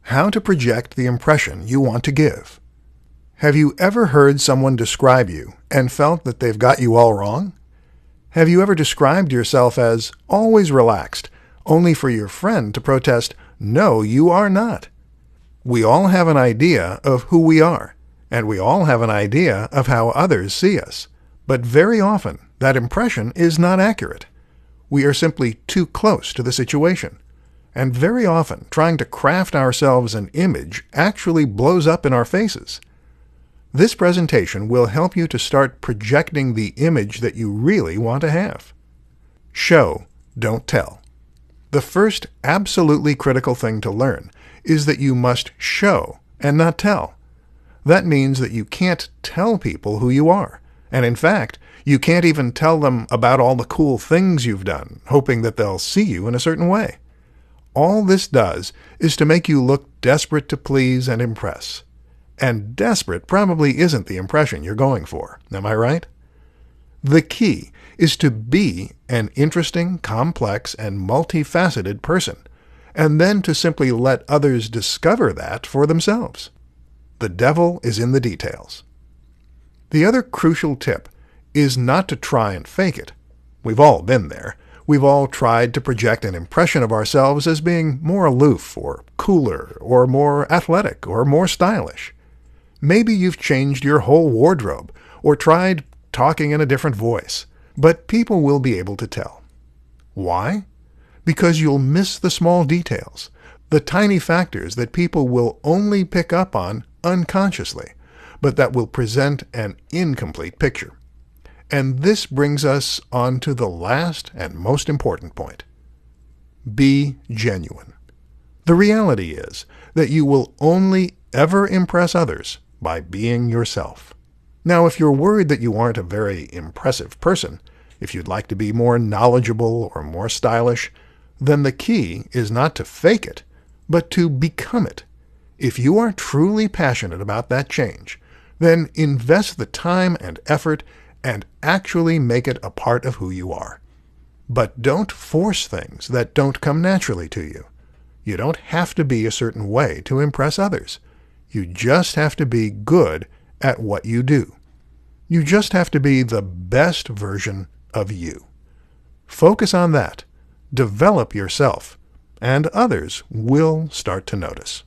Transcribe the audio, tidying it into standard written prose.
How to project the impression you want to give. Have you ever heard someone describe you and felt that they've got you all wrong? Have you ever described yourself as always relaxed, only for your friend to protest, "No, you are not"? We all have an idea of who we are, and we all have an idea of how others see us. But very often, that impression is not accurate. We are simply too close to the situation. And very often, trying to craft ourselves an image actually blows up in our faces. This presentation will help you to start projecting the image that you really want to have. Show, don't tell. The first absolutely critical thing to learn is that you must show and not tell. That means that you can't tell people who you are. And in fact, you can't even tell them about all the cool things you've done, hoping that they'll see you in a certain way. All this does is to make you look desperate to please and impress. And desperate probably isn't the impression you're going for. Am I right? The key is to be an interesting, complex, and multifaceted person, and then to simply let others discover that for themselves. The devil is in the details. The other crucial tip is not to try and fake it. We've all been there. We've all tried to project an impression of ourselves as being more aloof, or cooler, or more athletic, or more stylish. Maybe you've changed your whole wardrobe, or tried talking in a different voice, but people will be able to tell. Why? Because you'll miss the small details, the tiny factors that people will only pick up on unconsciously, but that will present an incomplete picture. And this brings us on to the last and most important point. Be genuine. The reality is that you will only ever impress others by being yourself. Now, if you're worried that you aren't a very impressive person, if you'd like to be more knowledgeable or more stylish, then the key is not to fake it, but to become it. If you are truly passionate about that change, then invest the time and effort and actually make it a part of who you are. But don't force things that don't come naturally to you. You don't have to be a certain way to impress others. You just have to be good at what you do. You just have to be the best version of you. Focus on that. Develop yourself, and others will start to notice.